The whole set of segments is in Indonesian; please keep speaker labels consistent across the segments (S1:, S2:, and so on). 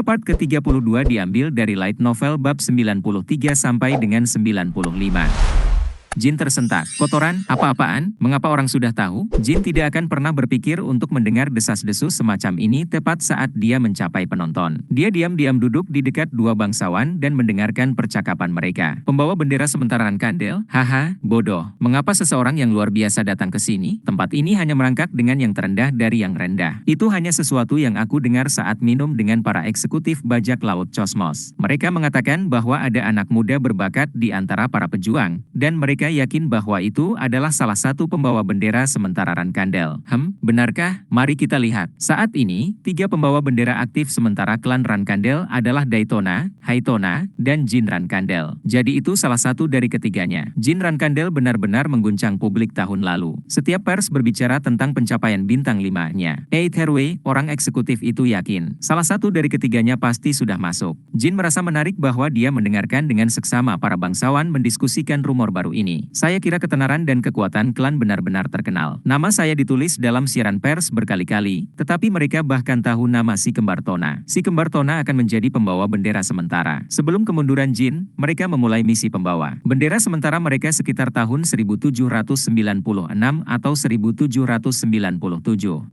S1: Part ke-32 diambil dari light novel bab 93 sampai dengan 95. Jin tersentak. Kotoran, apa-apaan? Mengapa orang sudah tahu? Jin tidak akan pernah berpikir untuk mendengar desas-desus semacam ini tepat saat dia mencapai penonton. Dia diam-diam duduk di dekat dua bangsawan dan mendengarkan percakapan mereka. Pembawa bendera sementara Rankandel? Haha, bodoh. Mengapa seseorang yang luar biasa datang ke sini? Tempat ini hanya merangkak dengan yang terendah dari yang rendah. Itu hanya sesuatu yang aku dengar saat minum dengan para eksekutif bajak laut Cosmos. Mereka mengatakan bahwa ada anak muda berbakat di antara para pejuang, dan mereka yakin bahwa itu adalah salah satu pembawa bendera sementara Rankandel. Benarkah? Mari kita lihat. Saat ini, 3 pembawa bendera aktif sementara klan Rankandel adalah Daytona, Haitona, dan Jin Rankandel. Jadi itu salah satu dari ketiganya. Jin Rankandel benar-benar mengguncang publik tahun lalu. Setiap pers berbicara tentang pencapaian bintang 5-nya. Herway, orang eksekutif itu yakin salah satu dari ketiganya pasti sudah masuk. Jin merasa menarik bahwa dia mendengarkan dengan seksama para bangsawan mendiskusikan rumor baru ini. Saya kira ketenaran dan kekuatan klan benar-benar terkenal. Nama saya ditulis dalam siaran pers berkali-kali, tetapi mereka bahkan tahu nama si kembar Tona. Si kembar Tona akan menjadi pembawa bendera sementara. Sebelum kemunduran Jin, mereka memulai misi pembawa bendera sementara mereka sekitar tahun 1796 atau 1797.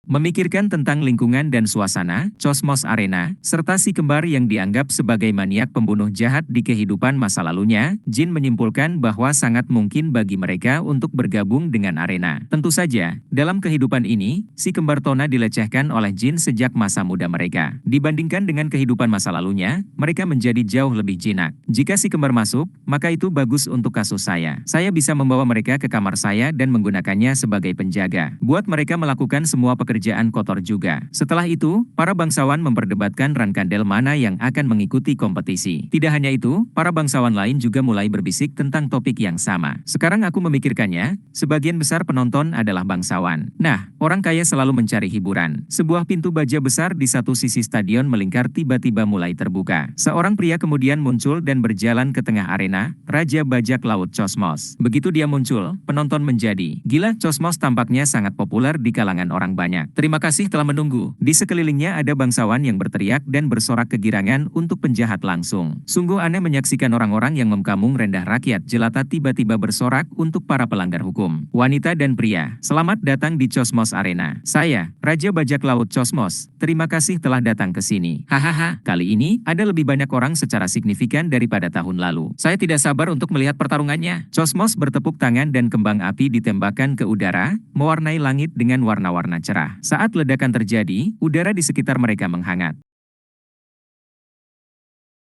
S1: Memikirkan tentang lingkungan dan suasana, Cosmos Arena, serta si kembar yang dianggap sebagai maniak pembunuh jahat di kehidupan masa lalunya, Jin menyimpulkan bahwa sangat mungkin bagi mereka untuk bergabung dengan Arena. Tentu saja, dalam kehidupan ini, si kembar Tona dilecehkan oleh Jin sejak masa muda mereka. Dibandingkan dengan kehidupan masa lalunya, mereka menjadi jauh lebih jinak. Jika si kembar masuk, maka itu bagus untuk kasus saya. Saya bisa membawa mereka ke kamar saya dan menggunakannya sebagai penjaga. Buat mereka melakukan semua pekerjaan kotor juga. Setelah itu, para bangsawan memperdebatkan Rankandel mana yang akan mengikuti kompetisi. Tidak hanya itu, para bangsawan lain juga mulai berbisik tentang topik yang sama. Sekarang aku memikirkannya, sebagian besar penonton adalah bangsawan. Nah, orang kaya selalu mencari hiburan. Sebuah pintu baja besar di satu sisi stadion melingkar tiba-tiba mulai terbuka. Seorang pria kemudian muncul dan berjalan ke tengah arena, Raja Bajak Laut Cosmos. Begitu dia muncul, penonton menjadi gila. Cosmos tampaknya sangat populer di kalangan orang banyak. Terima kasih telah menunggu. Di sekelilingnya ada bangsawan yang berteriak dan bersorak kegirangan untuk penjahat langsung. Sungguh aneh menyaksikan orang-orang yang mengkamung rendah rakyat jelata tiba-tiba bersorak untuk para pelanggar hukum. Wanita dan pria, selamat datang di Cosmos Arena. Saya, Raja Bajak Laut Cosmos. Terima kasih telah datang ke sini. Hahaha, kali ini ada lebih banyak orang secara signifikan daripada tahun lalu. Saya tidak sabar untuk melihat pertarungannya. Cosmos bertepuk tangan dan kembang api ditembakkan ke udara, mewarnai langit dengan warna-warna cerah. Saat ledakan terjadi, udara di sekitar mereka menghangat.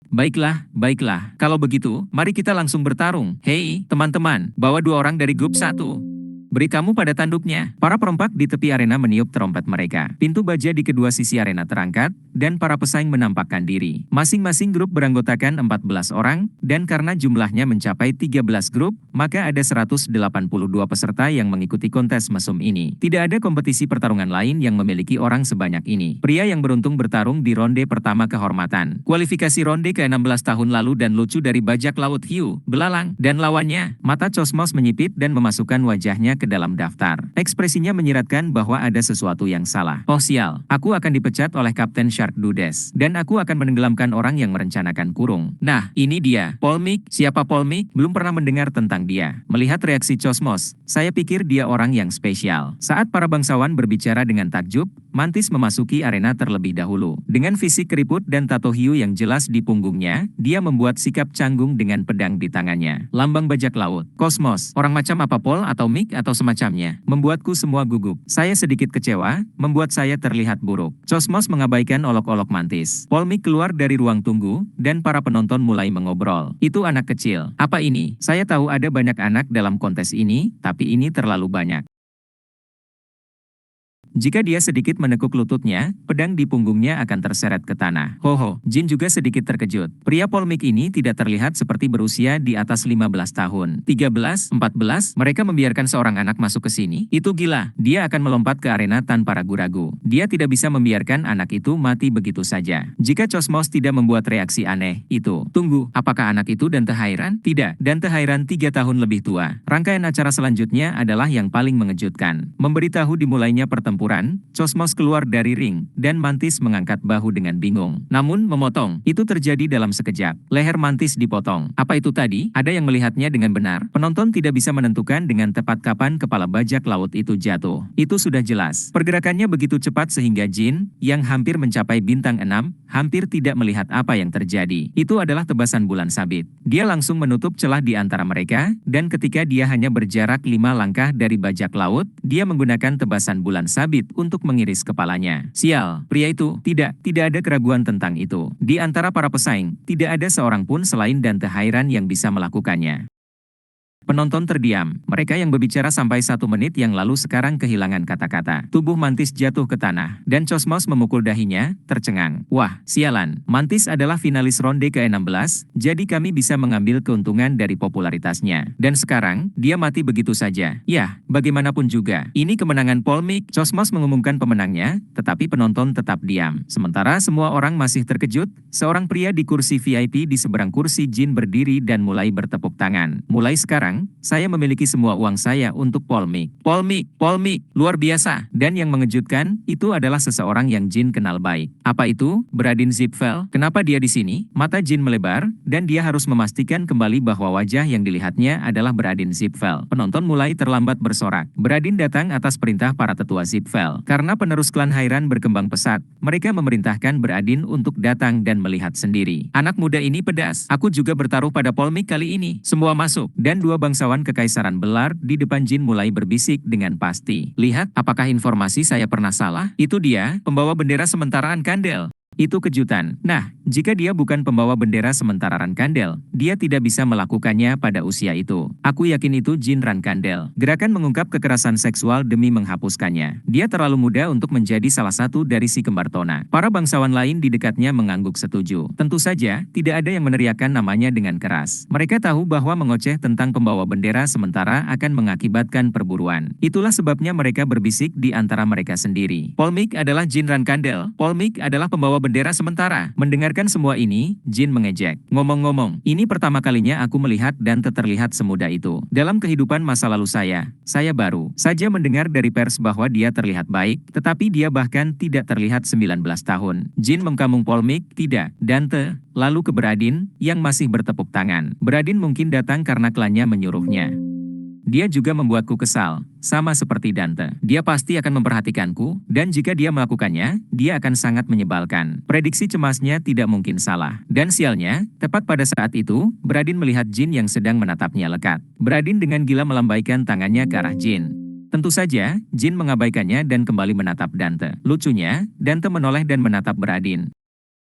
S1: Baiklah. Kalau begitu, mari kita langsung bertarung. Hei, teman-teman, bawa 2 orang dari grup 1. Beri kamu pada tanduknya. Para perompak di tepi arena meniup trompet mereka. Pintu baja di kedua sisi arena terangkat, dan para pesaing menampakkan diri. Masing-masing grup beranggotakan 14 orang, dan karena jumlahnya mencapai 13 grup, maka ada 182 peserta yang mengikuti kontes mesum ini. Tidak ada kompetisi pertarungan lain yang memiliki orang sebanyak ini. Pria yang beruntung bertarung di ronde pertama kehormatan. Kualifikasi ronde ke-16 tahun lalu dan lucu dari bajak laut hiu, belalang, dan lawannya. Mata Cosmos menyipit dan memasukkan wajahnya ke dalam daftar. Ekspresinya menyiratkan bahwa ada sesuatu yang salah. Oh sial, aku akan dipecat oleh Kapten Shark Dudes. Dan aku akan menenggelamkan orang yang merencanakan kurung. Nah, ini dia. Polmik. Siapa Polmik? Belum pernah mendengar tentang dia. Melihat reaksi Cosmos, saya pikir dia orang yang spesial. Saat para bangsawan berbicara dengan takjub, Mantis memasuki arena terlebih dahulu. Dengan fisik keriput dan tato hiu yang jelas di punggungnya, dia membuat sikap canggung dengan pedang di tangannya. Lambang bajak laut. Cosmos. Orang macam apa Pol atau Mik atau semacamnya, membuatku semua gugup. Saya sedikit kecewa, membuat saya terlihat buruk. Cosmos mengabaikan olok-olok Mantis. Polmik keluar dari ruang tunggu, dan para penonton mulai mengobrol. Itu anak kecil. Apa ini? Saya tahu ada banyak anak dalam kontes ini, tapi ini terlalu banyak. Jika dia sedikit menekuk lututnya, pedang di punggungnya akan terseret ke tanah. Hoho, Jin juga sedikit terkejut. Pria Polmik ini tidak terlihat seperti berusia di atas 15 tahun. 13, 14, mereka membiarkan seorang anak masuk ke sini? Itu gila. Dia akan melompat ke arena tanpa ragu-ragu. Dia tidak bisa membiarkan anak itu mati begitu saja. Jika Cosmos tidak membuat reaksi aneh, itu. Tunggu, apakah anak itu Dante Hairan? Tidak, Dante Hairan 3 tahun lebih tua. Rangkaian acara selanjutnya adalah yang paling mengejutkan. Memberitahu dimulainya pertempuran pertempuran, Cosmos keluar dari ring, dan Mantis mengangkat bahu dengan bingung. Namun, memotong. Itu terjadi dalam sekejap. Leher Mantis dipotong. Apa itu tadi? Ada yang melihatnya dengan benar. Penonton tidak bisa menentukan dengan tepat kapan kepala bajak laut itu jatuh. Itu sudah jelas. Pergerakannya begitu cepat sehingga Jin, yang hampir mencapai bintang 6, hampir tidak melihat apa yang terjadi. Itu adalah tebasan bulan sabit. Dia langsung menutup celah di antara mereka, dan ketika dia hanya berjarak 5 langkah dari bajak laut, dia menggunakan tebasan bulan sabit untuk mengiris kepalanya. Sial, pria itu, tidak ada keraguan tentang itu. Di antara para pesaing, tidak ada seorang pun selain Dante Hairan yang bisa melakukannya. Penonton terdiam. Mereka yang berbicara sampai 1 menit yang lalu sekarang kehilangan kata-kata. Tubuh Mantis jatuh ke tanah, dan Cosmos memukul dahinya, tercengang. Wah, sialan. Mantis adalah finalis ronde ke-16, jadi kami bisa mengambil keuntungan dari popularitasnya. Dan sekarang, dia mati begitu saja. Yah, bagaimanapun juga. Ini kemenangan polemik. Cosmos mengumumkan pemenangnya, tetapi penonton tetap diam. Sementara semua orang masih terkejut, seorang pria di kursi VIP di seberang kursi Jin berdiri dan mulai bertepuk tangan. Mulai sekarang, saya memiliki semua uang saya untuk polemik. Polemik, luar biasa. Dan yang mengejutkan, itu adalah seseorang yang Jin kenal baik. Apa itu? Bradin Zipfel. Kenapa dia di sini? Mata Jin melebar, dan dia harus memastikan kembali bahwa wajah yang dilihatnya adalah Bradin Zipfel. Penonton mulai terlambat bersorak. Bradin datang atas perintah para tetua Zipfel. Karena penerus klan Hairan berkembang pesat, mereka memerintahkan Bradin untuk datang dan melihat sendiri. Anak muda ini pedas. Aku juga bertaruh pada polemik kali ini. Semua masuk, dan dua bangsawan kekaisaran Belar di depan Jin mulai berbisik dengan pasti. Lihat, apakah informasi saya pernah salah? Itu dia, pembawa bendera sementara Kandel. Itu kejutan. Nah, jika dia bukan pembawa bendera sementara Rankandel, dia tidak bisa melakukannya pada usia itu. Aku yakin itu Jin Rankandel. Gerakan mengungkap kekerasan seksual demi menghapuskannya. Dia terlalu muda untuk menjadi salah satu dari si kembar Tona. Para bangsawan lain di dekatnya mengangguk setuju. Tentu saja, tidak ada yang meneriakkan namanya dengan keras. Mereka tahu bahwa mengoceh tentang pembawa bendera sementara akan mengakibatkan perburuan. Itulah sebabnya mereka berbisik di antara mereka sendiri. Polemik adalah Jin Rankandel. Polemik adalah pembawa bendera sementara. Mendengarkan semua ini, Jin mengejek. Ngomong-ngomong, ini pertama kalinya aku melihat dan terlihat semudah itu. Dalam kehidupan masa lalu saya baru saja mendengar dari pers bahwa dia terlihat baik, tetapi dia bahkan tidak terlihat 19 tahun. Jin mengkamung polemik, tidak. Dante, lalu ke Bradin, yang masih bertepuk tangan. Bradin mungkin datang karena klannya menyuruhnya. Dia juga membuatku kesal, sama seperti Dante. Dia pasti akan memperhatikanku, dan jika dia melakukannya, dia akan sangat menyebalkan. Prediksi cemasnya tidak mungkin salah. Dan sialnya, tepat pada saat itu, Bradin melihat Jin yang sedang menatapnya lekat. Bradin dengan gila melambaikan tangannya ke arah Jin. Tentu saja, Jin mengabaikannya dan kembali menatap Dante. Lucunya, Dante menoleh dan menatap Bradin.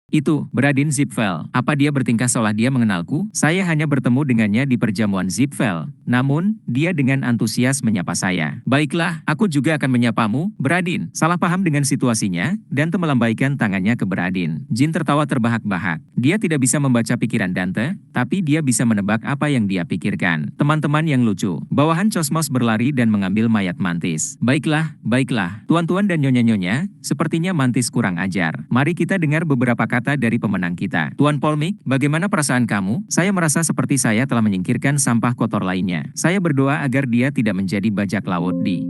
S1: Itu, Bradin Zipfel. Apa dia bertingkah seolah dia mengenalku? Saya hanya bertemu dengannya di perjamuan Zipfel. Namun, dia dengan antusias menyapa saya. Baiklah, aku juga akan menyapamu, Bradin. Salah paham dengan situasinya, Dante melambaikan tangannya ke Bradin. Jin tertawa terbahak-bahak. Dia tidak bisa membaca pikiran Dante, tapi dia bisa menebak apa yang dia pikirkan. Teman-teman yang lucu. Bawahan Cosmos berlari dan mengambil mayat Mantis. Baiklah, tuan-tuan dan nyonya-nyonya, sepertinya Mantis kurang ajar. Mari kita dengar beberapa kata dari pemenang kita. Tuan Polemik, bagaimana perasaan kamu? Saya merasa seperti saya telah menyingkirkan sampah kotor lainnya. Saya berdoa agar dia tidak menjadi bajak laut di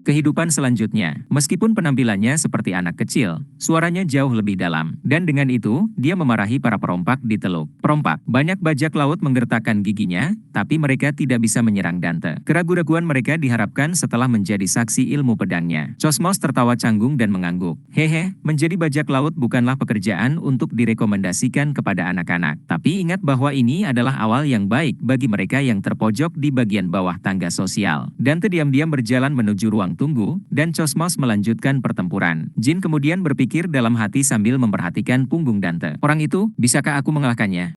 S1: kehidupan selanjutnya. Meskipun penampilannya seperti anak kecil, suaranya jauh lebih dalam. Dan dengan itu, dia memarahi para perompak di teluk. Perompak, banyak bajak laut menggertakkan giginya, tapi mereka tidak bisa menyerang Dante. Keraguan-raguan mereka diharapkan setelah menjadi saksi ilmu pedangnya. Cosmos tertawa canggung dan mengangguk. Hehe, menjadi bajak laut bukanlah pekerjaan untuk direkomendasikan kepada anak-anak. Tapi ingat bahwa ini adalah awal yang baik bagi mereka yang terpojok di bagian bawah tangga sosial. Dante diam-diam berjalan menuju ruang tunggu, dan Cosmos melanjutkan pertempuran. Jin kemudian berpikir dalam hati sambil memperhatikan punggung Dante. Orang itu, bisakah aku mengalahkannya?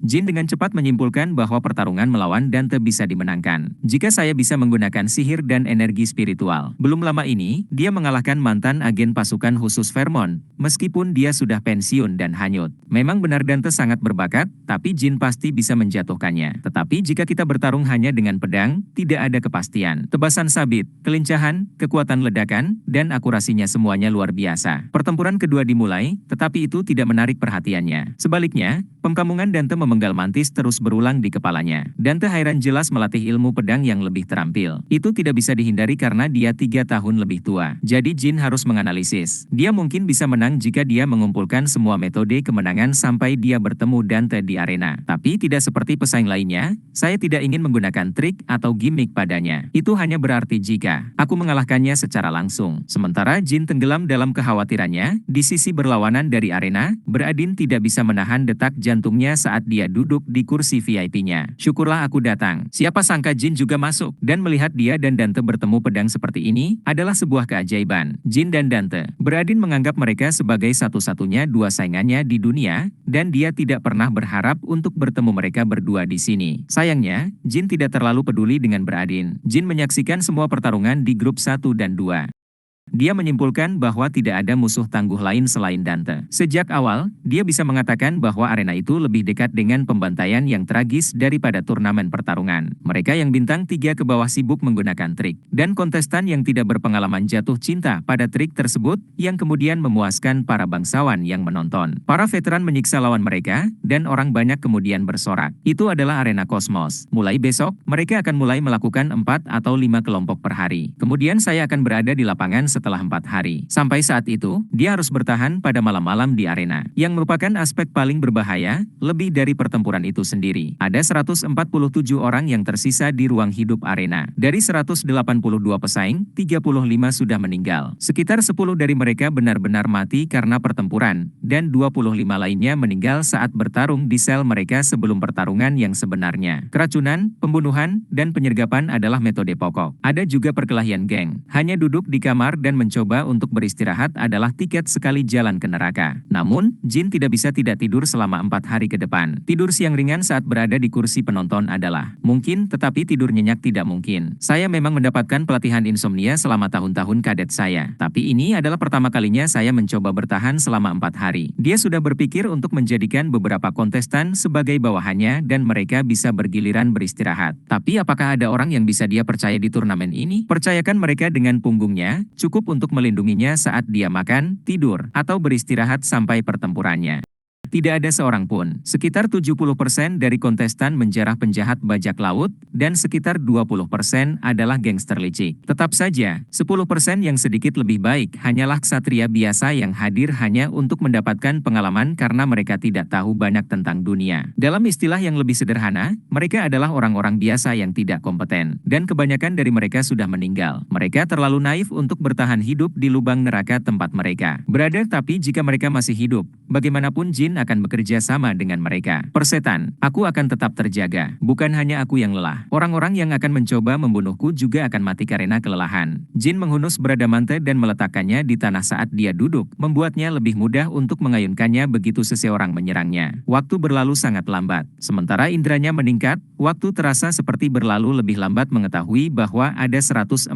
S1: Jin dengan cepat menyimpulkan bahwa pertarungan melawan Dante bisa dimenangkan jika saya bisa menggunakan sihir dan energi spiritual. Belum lama ini, dia mengalahkan mantan agen pasukan khusus Vermont, meskipun dia sudah pensiun dan hanyut. Memang benar Dante sangat berbakat, tapi Jin pasti bisa menjatuhkannya. Tetapi jika kita bertarung hanya dengan pedang, tidak ada kepastian. Tebasan sabit, kelincahan, kekuatan ledakan, dan akurasinya semuanya luar biasa. Pertempuran kedua dimulai, tetapi itu tidak menarik perhatiannya. Sebaliknya, pengkamungan Dante memenggal mantis terus berulang di kepalanya. Dante heran jelas melatih ilmu pedang yang lebih terampil. Itu tidak bisa dihindari karena dia 3 tahun lebih tua. Jadi Jin harus menganalisis. Dia mungkin bisa menang jika dia mengumpulkan semua metode kemenangan sampai dia bertemu Dante di arena. Tapi tidak seperti pesaing lainnya, saya tidak ingin menggunakan trik atau gimmick padanya. Itu hanya berarti jika aku mengalahkannya secara langsung. Sementara Jin tenggelam dalam kekhawatirannya, di sisi berlawanan dari arena, Beradin tidak bisa menahan detak jantungnya saat dia duduk di kursi VIP-nya. Syukurlah aku datang. Siapa sangka Jin juga masuk, dan melihat dia dan Dante bertemu pedang seperti ini, adalah sebuah keajaiban. Jin dan Dante. Beradin menganggap mereka sebagai satu-satunya dua saingannya di dunia, dan dia tidak pernah berharap untuk bertemu mereka berdua di sini. Sayangnya, Jin tidak terlalu peduli dengan Beradin. Jin menyaksikan semua pertarungan di grup 1 dan 2. Dia menyimpulkan bahwa tidak ada musuh tangguh lain selain Dante. Sejak awal, dia bisa mengatakan bahwa arena itu lebih dekat dengan pembantaian yang tragis daripada turnamen pertarungan. Mereka yang bintang 3 ke bawah sibuk menggunakan trik, dan kontestan yang tidak berpengalaman jatuh cinta pada trik tersebut yang kemudian memuaskan para bangsawan yang menonton. Para veteran menyiksa lawan mereka, dan orang banyak kemudian bersorak. Itu adalah arena kosmos. Mulai besok, mereka akan mulai melakukan 4 atau 5 kelompok per hari. Kemudian saya akan berada di lapangan setelah 4 hari. Sampai saat itu, dia harus bertahan pada malam-malam di arena, yang merupakan aspek paling berbahaya, lebih dari pertempuran itu sendiri. Ada 147 orang yang tersisa di ruang hidup arena. Dari 182 pesaing, 35 sudah meninggal. Sekitar 10 dari mereka benar-benar mati karena pertempuran, dan 25 lainnya meninggal saat bertarung di sel mereka sebelum pertarungan yang sebenarnya. Keracunan, pembunuhan, dan penyergapan adalah metode pokok. Ada juga perkelahian geng. Hanya duduk di kamar dan mencoba untuk beristirahat adalah tiket sekali jalan ke neraka. Namun, Jin tidak bisa tidak tidur selama 4 hari ke depan. Tidur siang ringan saat berada di kursi penonton adalah mungkin, tetapi tidur nyenyak tidak mungkin. Saya memang mendapatkan pelatihan insomnia selama tahun-tahun kadet saya. Tapi ini adalah pertama kalinya saya mencoba bertahan selama 4 hari. Dia sudah berpikir untuk menjadikan beberapa kontestan sebagai bawahannya dan mereka bisa bergiliran beristirahat. Tapi apakah ada orang yang bisa dia percaya di turnamen ini? Percayakan mereka dengan punggungnya, cukup untuk melindunginya saat dia makan, tidur, atau beristirahat sampai pertempurannya. Tidak ada seorang pun. Sekitar 70% dari kontestan menjarah penjahat bajak laut, dan sekitar 20% adalah gangster licik. Tetap saja, 10% yang sedikit lebih baik hanyalah ksatria biasa yang hadir hanya untuk mendapatkan pengalaman karena mereka tidak tahu banyak tentang dunia. Dalam istilah yang lebih sederhana, mereka adalah orang-orang biasa yang tidak kompeten, dan kebanyakan dari mereka sudah meninggal. Mereka terlalu naif untuk bertahan hidup di lubang neraka tempat mereka berada, tapi jika mereka masih hidup, bagaimanapun Jin akan bekerja sama dengan mereka. Persetan, aku akan tetap terjaga. Bukan hanya aku yang lelah. Orang-orang yang akan mencoba membunuhku juga akan mati karena kelelahan. Jin menghunus Bradamante dan meletakkannya di tanah saat dia duduk, membuatnya lebih mudah untuk mengayunkannya begitu seseorang menyerangnya. Waktu berlalu sangat lambat. Sementara indranya meningkat, waktu terasa seperti berlalu lebih lambat mengetahui bahwa ada 147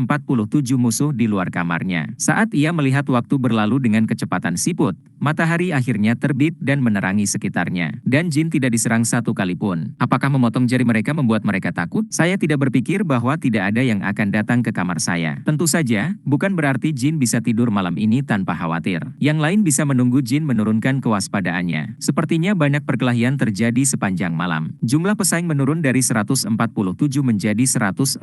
S1: musuh di luar kamarnya. Saat ia melihat waktu berlalu dengan kecepatan siput, matahari akhirnya terbit dan menerangi sekitarnya. Dan Jin tidak diserang satu kali pun. Apakah memotong jari mereka membuat mereka takut? Saya tidak berpikir bahwa tidak ada yang akan datang ke kamar saya. Tentu saja, bukan berarti Jin bisa tidur malam ini tanpa khawatir. Yang lain bisa menunggu Jin menurunkan kewaspadaannya. Sepertinya banyak perkelahian terjadi sepanjang malam. Jumlah pesaing menurun dari 147 menjadi 140,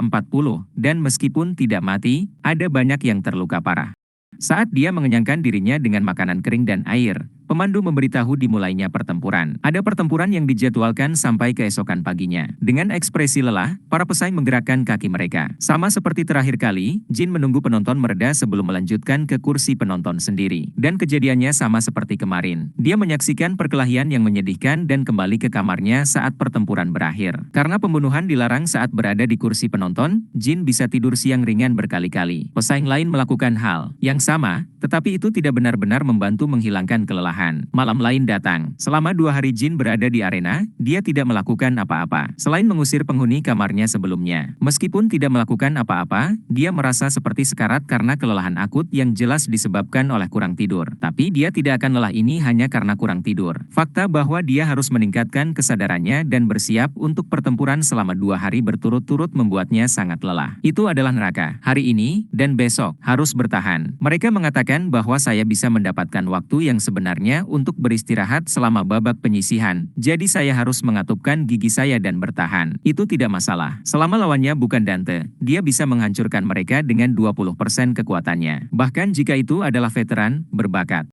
S1: dan meskipun tidak mati, ada banyak yang terluka parah. Saat dia mengenyangkan dirinya dengan makanan kering dan air, pemandu memberitahu dimulainya pertempuran. Ada pertempuran yang dijadwalkan sampai keesokan paginya. Dengan ekspresi lelah, para pesaing menggerakkan kaki mereka. Sama seperti terakhir kali, Jin menunggu penonton mereda sebelum melanjutkan ke kursi penonton sendiri. Dan kejadiannya sama seperti kemarin. Dia menyaksikan perkelahian yang menyedihkan dan kembali ke kamarnya saat pertempuran berakhir. Karena pembunuhan dilarang saat berada di kursi penonton, Jin bisa tidur siang ringan berkali-kali. Pesaing lain melakukan hal yang sama, tetapi itu tidak benar-benar membantu menghilangkan kelelahan. Malam lain datang. Selama 2 hari Jin berada di arena, dia tidak melakukan apa-apa, selain mengusir penghuni kamarnya sebelumnya. Meskipun tidak melakukan apa-apa, dia merasa seperti sekarat karena kelelahan akut yang jelas disebabkan oleh kurang tidur. Tapi dia tidak akan lelah ini hanya karena kurang tidur. Fakta bahwa dia harus meningkatkan kesadarannya dan bersiap untuk pertempuran selama 2 hari berturut-turut membuatnya sangat lelah. Itu adalah neraka. Hari ini, dan besok, harus bertahan. Mereka mengatakan bahwa saya bisa mendapatkan waktu yang sebenarnya melarangnya untuk beristirahat selama babak penyisihan. Jadi saya harus mengatupkan gigi saya dan bertahan. Itu tidak masalah. Selama lawannya bukan Dante, dia bisa menghancurkan mereka dengan 20% kekuatannya. Bahkan jika itu adalah veteran, berbakat.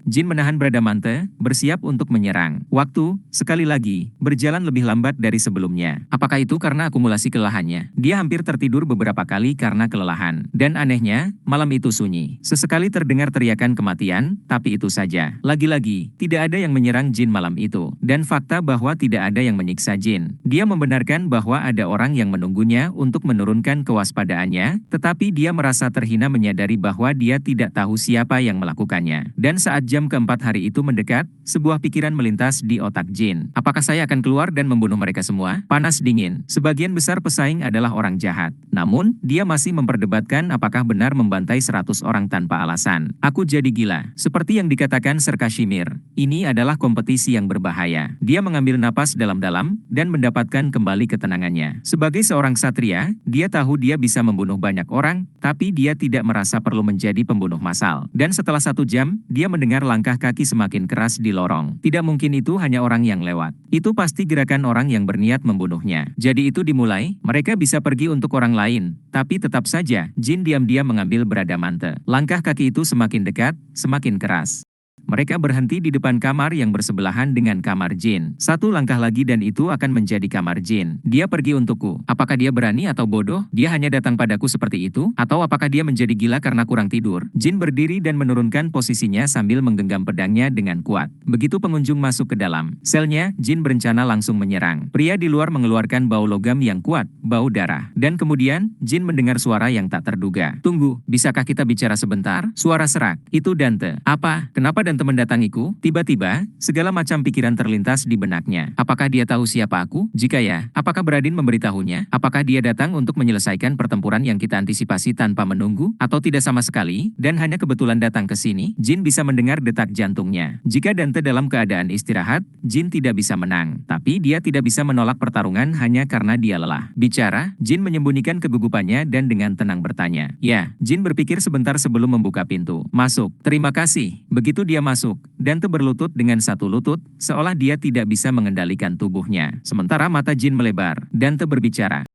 S1: Jin menahan Bradamante, bersiap untuk menyerang. Waktu, sekali lagi, berjalan lebih lambat dari sebelumnya. Apakah itu karena akumulasi kelelahannya? Dia hampir tertidur beberapa kali karena kelelahan. Dan anehnya, malam itu sunyi. Sesekali terdengar teriakan kematian, tapi itu saja. Lagi-lagi, tidak ada yang menyerang Jin malam itu. Dan fakta bahwa tidak ada yang menyiksa Jin. Dia membenarkan bahwa ada orang yang menunggunya untuk menurunkan kewaspadaannya, tetapi dia merasa terhina menyadari bahwa dia tidak tahu siapa yang melakukannya. Dan saat jam keempat hari itu mendekat, sebuah pikiran melintas di otak Jin. Apakah saya akan keluar dan membunuh mereka semua? Panas dingin. Sebagian besar pesaing adalah orang jahat. Namun, dia masih memperdebatkan apakah benar membantai 100 orang tanpa alasan. Aku jadi gila. Seperti yang dikatakan Sir Kashmir, ini adalah kompetisi yang berbahaya. Dia mengambil napas dalam-dalam dan mendapatkan kembali ketenangannya. Sebagai seorang satria, dia tahu dia bisa membunuh banyak orang, tapi dia tidak merasa perlu menjadi pembunuh massal. Dan setelah 1 jam, dia mendengar langkah kaki semakin keras di lorong. Tidak mungkin itu hanya orang yang lewat. Itu pasti gerakan orang yang berniat membunuhnya. Jadi itu dimulai, mereka bisa pergi untuk orang lain. Tapi tetap saja, Jin diam-diam mengambil Bradamante. Langkah kaki itu semakin dekat, semakin keras. Mereka berhenti di depan kamar yang bersebelahan dengan kamar Jin. 1 langkah lagi dan itu akan menjadi kamar Jin. Dia pergi untukku. Apakah dia berani atau bodoh? Dia hanya datang padaku seperti itu? Atau apakah dia menjadi gila karena kurang tidur? Jin berdiri dan menurunkan posisinya sambil menggenggam pedangnya dengan kuat. Begitu pengunjung masuk ke dalam selnya, Jin berencana langsung menyerang. Pria di luar mengeluarkan bau logam yang kuat, bau darah. Dan kemudian, Jin mendengar suara yang tak terduga. Tunggu, bisakah kita bicara sebentar? Suara serak. Itu Dante. Apa? Kenapa Dante mendatangiku? Tiba-tiba, segala macam pikiran terlintas di benaknya. Apakah dia tahu siapa aku? Jika ya, apakah Bradin memberitahunya? Apakah dia datang untuk menyelesaikan pertempuran yang kita antisipasi tanpa menunggu? Atau tidak sama sekali, dan hanya kebetulan datang ke sini? Jin bisa mendengar detak jantungnya. Jika Dante dalam keadaan istirahat, Jin tidak bisa menang. Tapi dia tidak bisa menolak pertarungan hanya karena dia lelah. Bicara, Jin menyembunyikan kegugupannya dan dengan tenang bertanya. Ya, Jin berpikir sebentar sebelum membuka pintu. Masuk. Terima kasih. Begitu dia masuk, Dante berlutut dengan 1 lutut, seolah dia tidak bisa mengendalikan tubuhnya. Sementara mata Jin melebar, Dante berbicara.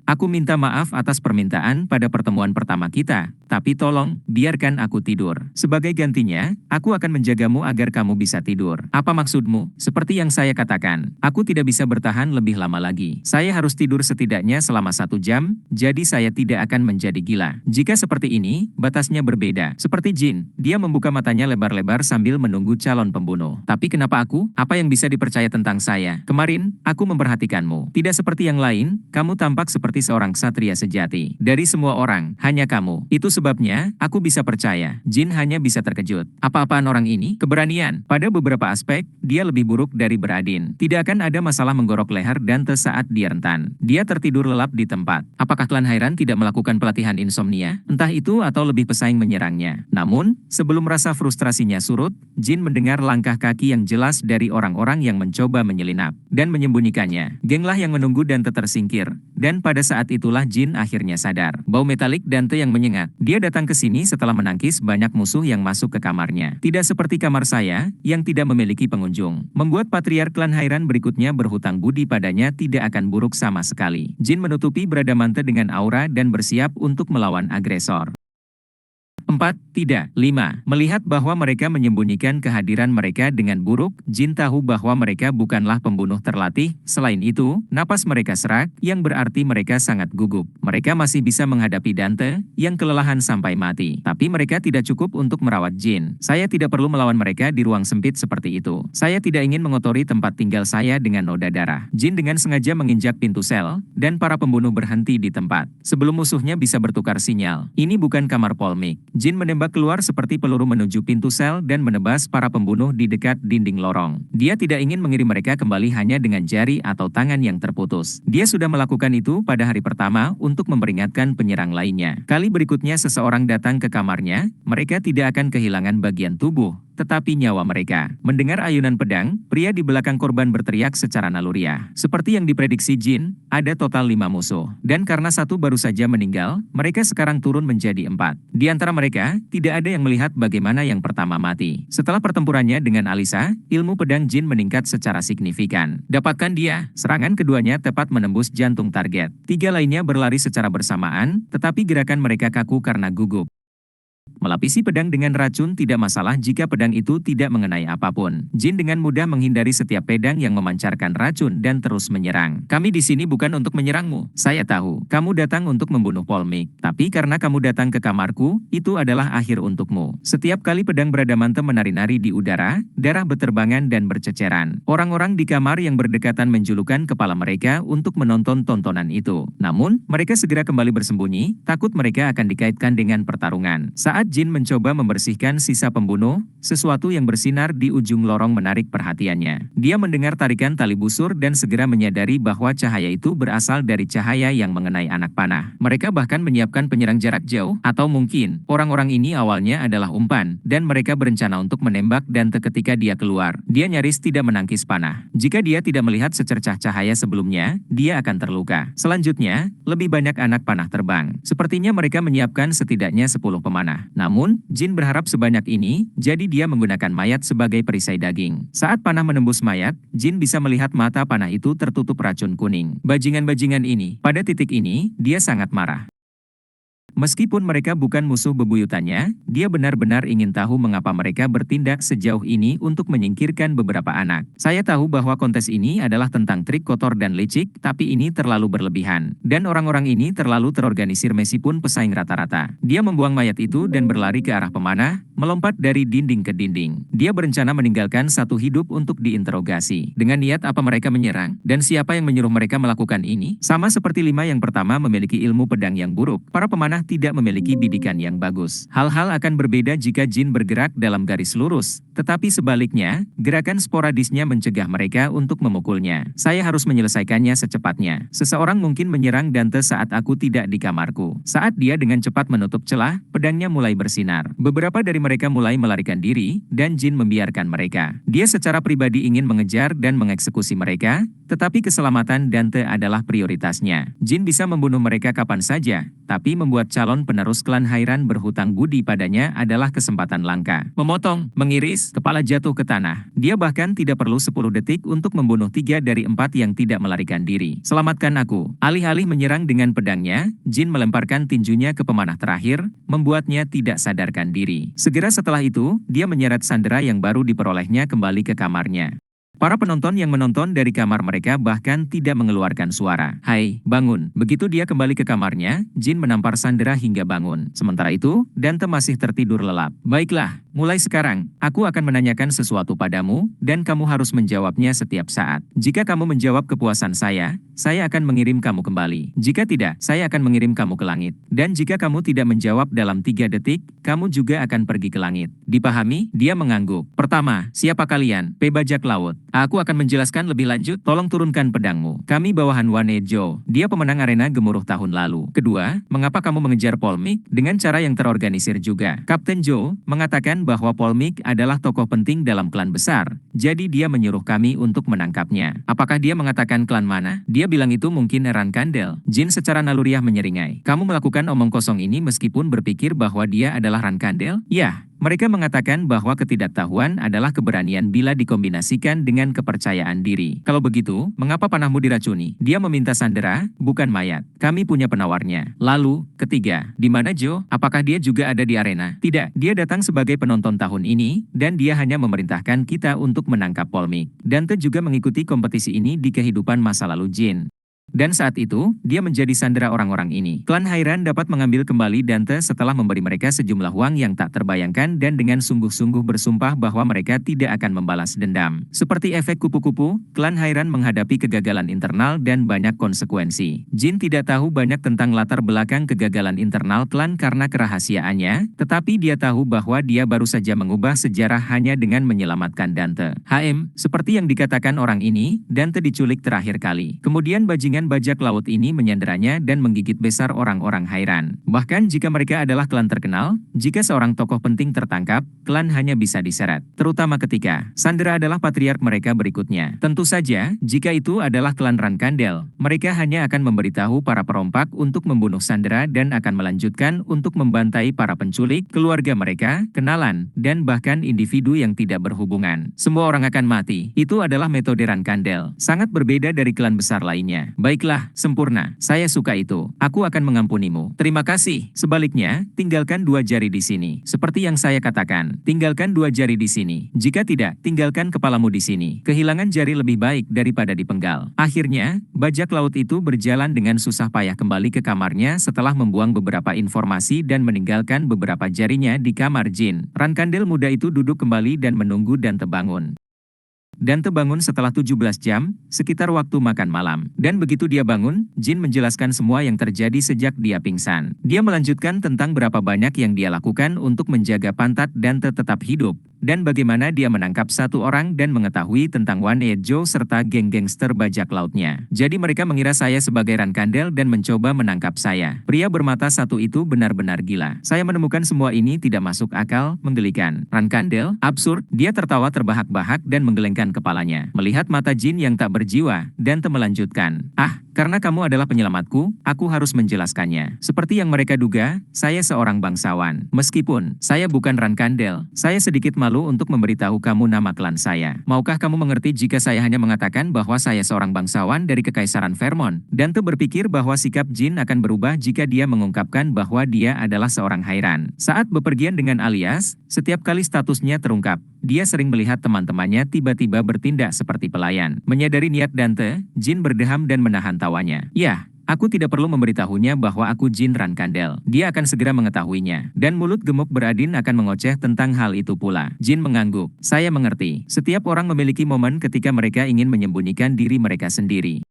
S1: Aku minta maaf atas permintaan pada pertemuan pertama kita, tapi tolong, biarkan aku tidur. Sebagai gantinya, aku akan menjagamu agar kamu bisa tidur. Apa maksudmu? Seperti yang saya katakan, aku tidak bisa bertahan lebih lama lagi. Saya harus tidur setidaknya selama 1 jam, jadi saya tidak akan menjadi gila. Jika seperti ini, batasnya berbeda. Seperti Jin, dia membuka matanya lebar-lebar sambil menunggu calon pembunuh. Tapi kenapa aku? Apa yang bisa dipercaya tentang saya? Kemarin, aku memperhatikanmu. Tidak seperti yang lain, kamu tampak seperti seorang ksatria sejati. Dari semua orang, hanya kamu. Itu sebabnya, aku bisa percaya. Jin hanya bisa terkejut. Apa-apaan orang ini? Keberanian. Pada beberapa aspek, dia lebih buruk dari Bradin. Tidak akan ada masalah menggorok leher Dante saat dia rentan. Dia tertidur lelap di tempat. Apakah klan Hairan tidak melakukan pelatihan insomnia? Entah itu atau lebih pesaing menyerangnya. Namun, sebelum rasa frustrasinya surut, Jin mendengar langkah kaki yang jelas dari orang-orang yang mencoba menyelinap dan menyembunyikannya. Genglah yang menunggu Dante tersingkir. Dan pada saat itulah Jin akhirnya sadar. Bau metalik Dante yang menyengat. Dia datang ke sini setelah menangkis banyak musuh yang masuk ke kamarnya. Tidak seperti kamar saya, yang tidak memiliki pengunjung. Membuat patriark klan Hairan berikutnya berhutang budi padanya tidak akan buruk sama sekali. Jin menutupi Bradamante dengan aura dan bersiap untuk melawan agresor. 4. Tidak. 5. Melihat bahwa mereka menyembunyikan kehadiran mereka dengan buruk, Jin tahu bahwa mereka bukanlah pembunuh terlatih. Selain itu, napas mereka serak, yang berarti mereka sangat gugup. Mereka masih bisa menghadapi Dante, yang kelelahan sampai mati. Tapi mereka tidak cukup untuk merawat Jin. Saya tidak perlu melawan mereka di ruang sempit seperti itu. Saya tidak ingin mengotori tempat tinggal saya dengan noda darah. Jin dengan sengaja menginjak pintu sel, dan para pembunuh berhenti di tempat. Sebelum musuhnya bisa bertukar sinyal. Ini bukan kamar Polmik. Jin menembak keluar seperti peluru menuju pintu sel dan menebas para pembunuh di dekat dinding lorong. Dia tidak ingin mengirim mereka kembali hanya dengan jari atau tangan yang terputus. Dia sudah melakukan itu pada hari pertama untuk memperingatkan penyerang lainnya. Kali berikutnya seseorang datang ke kamarnya, mereka tidak akan kehilangan bagian tubuh, tetapi nyawa mereka. Mendengar ayunan pedang, pria di belakang korban berteriak secara naluriah. Seperti yang diprediksi Jin, ada total 5 musuh. Dan karena satu baru saja meninggal, mereka sekarang turun menjadi 4. Di antara mereka, tidak ada yang melihat bagaimana yang pertama mati. Setelah pertempurannya dengan Alisa, ilmu pedang Jin meningkat secara signifikan. Dapatkan dia, serangan keduanya tepat menembus jantung target. 3 lainnya berlari secara bersamaan, tetapi gerakan mereka kaku karena gugup. Melapisi pedang dengan racun tidak masalah jika pedang itu tidak mengenai apapun. Jin dengan mudah menghindari setiap pedang yang memancarkan racun dan terus menyerang. Kami di sini bukan untuk menyerangmu. Saya tahu, kamu datang untuk membunuh Polmik. Tapi karena kamu datang ke kamarku, itu adalah akhir untukmu. Setiap kali pedang Bradamante menari-nari di udara, darah beterbangan dan berceceran. Orang-orang di kamar yang berdekatan menjulurkan kepala mereka untuk menonton tontonan itu. Namun, mereka segera kembali bersembunyi, takut mereka akan dikaitkan dengan pertarungan. Saat Jin mencoba membersihkan sisa pembunuh, sesuatu yang bersinar di ujung lorong menarik perhatiannya. Dia mendengar tarikan tali busur dan segera menyadari bahwa cahaya itu berasal dari cahaya yang mengenai anak panah. Mereka bahkan menyiapkan penyerang jarak jauh, atau mungkin orang-orang ini awalnya adalah umpan, dan mereka berencana untuk menembak dan ketika dia keluar, dia nyaris tidak menangkis panah. Jika dia tidak melihat secercah cahaya sebelumnya, dia akan terluka. Selanjutnya, lebih banyak anak panah terbang. Sepertinya mereka menyiapkan setidaknya 10 pemanah. Namun, Jin berharap sebanyak ini, jadi dia menggunakan mayat sebagai perisai daging. Saat panah menembus mayat, Jin bisa melihat mata panah itu tertutup racun kuning. Bajingan-bajingan ini, pada titik ini, dia sangat marah. Meskipun mereka bukan musuh bebuyutannya, dia benar-benar ingin tahu mengapa mereka bertindak sejauh ini untuk menyingkirkan beberapa anak. Saya tahu bahwa kontes ini adalah tentang trik kotor dan licik, tapi ini terlalu berlebihan. Dan orang-orang ini terlalu terorganisir meskipun pesaing rata-rata. Dia membuang mayat itu dan berlari ke arah pemanah, melompat dari dinding ke dinding. Dia berencana meninggalkan satu hidup untuk diinterogasi. Dengan niat apa mereka menyerang? Dan siapa yang menyuruh mereka melakukan ini? Sama seperti 5 yang pertama memiliki ilmu pedang yang buruk, para pemanah tidak memiliki bidikan yang bagus. Hal-hal akan berbeda jika Jin bergerak dalam garis lurus, tetapi sebaliknya, gerakan sporadisnya mencegah mereka untuk memukulnya. Saya harus menyelesaikannya secepatnya. Seseorang mungkin menyerang Dante saat aku tidak di kamarku. Saat dia dengan cepat menutup celah, pedangnya mulai bersinar. Beberapa dari mereka mulai melarikan diri, dan Jin membiarkan mereka. Dia secara pribadi ingin mengejar dan mengeksekusi mereka, tetapi keselamatan Dante adalah prioritasnya. Jin bisa membunuh mereka kapan saja, tapi membuat calon penerus klan Hairan berhutang budi padanya adalah kesempatan langka. Memotong, mengiris, kepala jatuh ke tanah. Dia bahkan tidak perlu 10 detik untuk membunuh 3 dari 4 yang tidak melarikan diri. Selamatkan aku. Alih-alih menyerang dengan pedangnya, Jin melemparkan tinjunya ke pemanah terakhir, membuatnya tidak sadarkan diri. Segera setelah itu, dia menyeret sandera yang baru diperolehnya kembali ke kamarnya. Para penonton yang menonton dari kamar mereka bahkan tidak mengeluarkan suara. Hai, bangun. Begitu dia kembali ke kamarnya, Jin menampar sandera hingga bangun. Sementara itu, Dante masih tertidur lelap. Baiklah, mulai sekarang, aku akan menanyakan sesuatu padamu, dan kamu harus menjawabnya setiap saat. Jika kamu menjawab kepuasan saya akan mengirim kamu kembali. Jika tidak, saya akan mengirim kamu ke langit. Dan jika kamu tidak menjawab dalam 3 detik, kamu juga akan pergi ke langit. Dipahami? Dia mengangguk. Pertama, siapa kalian? P. Bajak Laut. Aku akan menjelaskan lebih lanjut, tolong turunkan pedangmu. Kami bawahan Wane Jo. Dia pemenang arena gemuruh tahun lalu. Kedua, mengapa kamu mengejar Polmik? Dengan cara yang terorganisir juga. Kapten Jo mengatakan bahwa Polmik adalah tokoh penting dalam klan besar, jadi dia menyuruh kami untuk menangkapnya. Apakah dia mengatakan klan mana? Dia bilang itu mungkin Rankandel. Jin secara naluriah menyeringai. Kamu melakukan omong kosong ini meskipun berpikir bahwa dia adalah Rankandel? Ya. Mereka mengatakan bahwa ketidaktahuan adalah keberanian bila dikombinasikan dengan kepercayaan diri. Kalau begitu, mengapa panahmu diracuni? Dia meminta sandera, bukan mayat. Kami punya penawarnya. Lalu, ketiga, di mana Jo? Apakah dia juga ada di arena? Tidak, dia datang sebagai penonton tahun ini, dan dia hanya memerintahkan kita untuk menangkap Polmik. Dante juga mengikuti kompetisi ini di kehidupan masa lalu Jin. Dan saat itu, dia menjadi sandera orang-orang ini. Klan Hairan dapat mengambil kembali Dante setelah memberi mereka sejumlah uang yang tak terbayangkan dan dengan sungguh-sungguh bersumpah bahwa mereka tidak akan membalas dendam. Seperti efek kupu-kupu, klan Hairan menghadapi kegagalan internal dan banyak konsekuensi. Jin tidak tahu banyak tentang latar belakang kegagalan internal klan karena kerahasiaannya, tetapi dia tahu bahwa dia baru saja mengubah sejarah hanya dengan menyelamatkan Dante. Seperti yang dikatakan orang ini, Dante diculik terakhir kali. Kemudian bajingan Keberanian bajak laut ini menyanderanya dan menggigit besar orang-orang Hairan. Bahkan jika mereka adalah klan terkenal, jika seorang tokoh penting tertangkap, klan hanya bisa diseret. Terutama ketika sandera adalah patriark mereka berikutnya. Tentu saja, jika itu adalah klan Rankandel, mereka hanya akan memberitahu para perompak untuk membunuh sandera dan akan melanjutkan untuk membantai para penculik, keluarga mereka, kenalan, dan bahkan individu yang tidak berhubungan. Semua orang akan mati. Itu adalah metode Rankandel. Sangat berbeda dari klan besar lainnya. Baiklah, sempurna. Saya suka itu. Aku akan mengampunimu. Terima kasih. Sebaliknya, tinggalkan 2 jari di sini. Seperti yang saya katakan, tinggalkan 2 jari di sini. Jika tidak, tinggalkan kepalamu di sini. Kehilangan jari lebih baik daripada dipenggal. Akhirnya, bajak laut itu berjalan dengan susah payah kembali ke kamarnya setelah membuang beberapa informasi dan meninggalkan beberapa jarinya di kamar Jin. Rankandel muda itu duduk kembali dan menunggu Dante bangun. Dante bangun setelah 17 jam, sekitar waktu makan malam. Dan begitu dia bangun, Jin menjelaskan semua yang terjadi sejak dia pingsan. Dia melanjutkan tentang berapa banyak yang dia lakukan untuk menjaga pantat Dante tetap hidup, dan bagaimana dia menangkap 1 orang dan mengetahui tentang Wan Ejo serta geng gangster bajak lautnya. Jadi mereka mengira saya sebagai Rankandel dan mencoba menangkap saya. Pria bermata 1 itu benar-benar gila. Saya menemukan semua ini tidak masuk akal, menggelikan. Rankandel, absurd, dia tertawa terbahak-bahak dan menggelengkan kepalanya. Melihat mata Jin yang tak berjiwa, Dante melanjutkan, karena kamu adalah penyelamatku, aku harus menjelaskannya. Seperti yang mereka duga, saya seorang bangsawan. Meskipun saya bukan Rankandel, saya sedikit malu untuk memberitahu kamu nama klan saya. Maukah kamu mengerti jika saya hanya mengatakan bahwa saya seorang bangsawan dari Kekaisaran Vermont? Dante berpikir bahwa sikap Jin akan berubah jika dia mengungkapkan bahwa dia adalah seorang Hairan. Saat bepergian dengan alias, setiap kali statusnya terungkap, dia sering melihat teman-temannya tiba-tiba bertindak seperti pelayan. Menyadari niat Dante, Jin berdeham dan menahan tawanya. Ya, aku tidak perlu memberitahunya bahwa aku Jin Rankandel. Dia akan segera mengetahuinya. Dan mulut gemuk beradin akan mengoceh tentang hal itu pula. Jin mengangguk. Saya mengerti. Setiap orang memiliki momen ketika mereka ingin menyembunyikan diri mereka sendiri.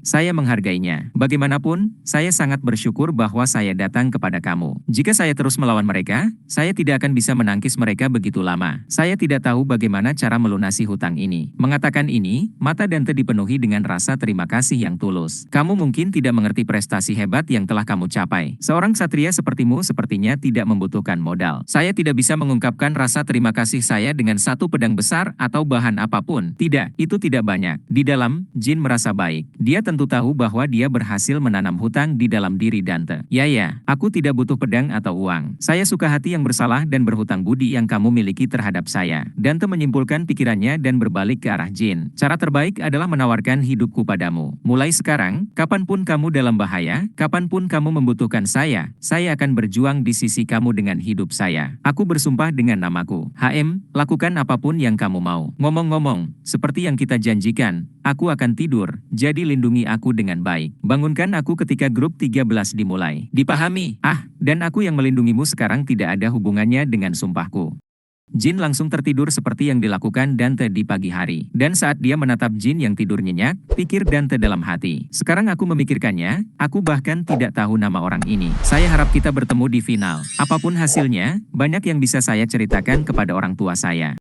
S1: Saya menghargainya. Bagaimanapun, saya sangat bersyukur bahwa saya datang kepada kamu. Jika saya terus melawan mereka, saya tidak akan bisa menangkis mereka begitu lama. Saya tidak tahu bagaimana cara melunasi hutang ini. Mengatakan ini, mata Dante dipenuhi dengan rasa terima kasih yang tulus. Kamu mungkin tidak mengerti prestasi hebat yang telah kamu capai. Seorang ksatria sepertimu sepertinya tidak membutuhkan modal. Saya tidak bisa mengungkapkan rasa terima kasih saya dengan 1 pedang besar atau bahan apapun. Tidak, itu tidak banyak. Di dalam, Jin merasa baik. Dia tentu tahu bahwa dia berhasil menanam hutang di dalam diri Dante. Ya, aku tidak butuh pedang atau uang. Saya suka hati yang bersalah dan berhutang budi yang kamu miliki terhadap saya. Dante menyimpulkan pikirannya dan berbalik ke arah Jin. Cara terbaik adalah menawarkan hidupku padamu. Mulai sekarang, kapanpun kamu dalam bahaya, kapanpun kamu membutuhkan saya akan berjuang di sisi kamu dengan hidup saya. Aku bersumpah dengan namaku. Lakukan apapun yang kamu mau. Ngomong-ngomong, seperti yang kita janjikan, aku akan tidur, jadi lindungi aku dengan baik. Bangunkan aku ketika grup 13 dimulai. Dipahami? Dan aku yang melindungimu sekarang tidak ada hubungannya dengan sumpahku. Jin langsung tertidur seperti yang dilakukan Dante di pagi hari. Dan saat dia menatap Jin yang tidur nyenyak, pikir Dante dalam hati. Sekarang aku memikirkannya, aku bahkan tidak tahu nama orang ini. Saya harap kita bertemu di final. Apapun hasilnya, banyak yang bisa saya ceritakan kepada orang tua saya.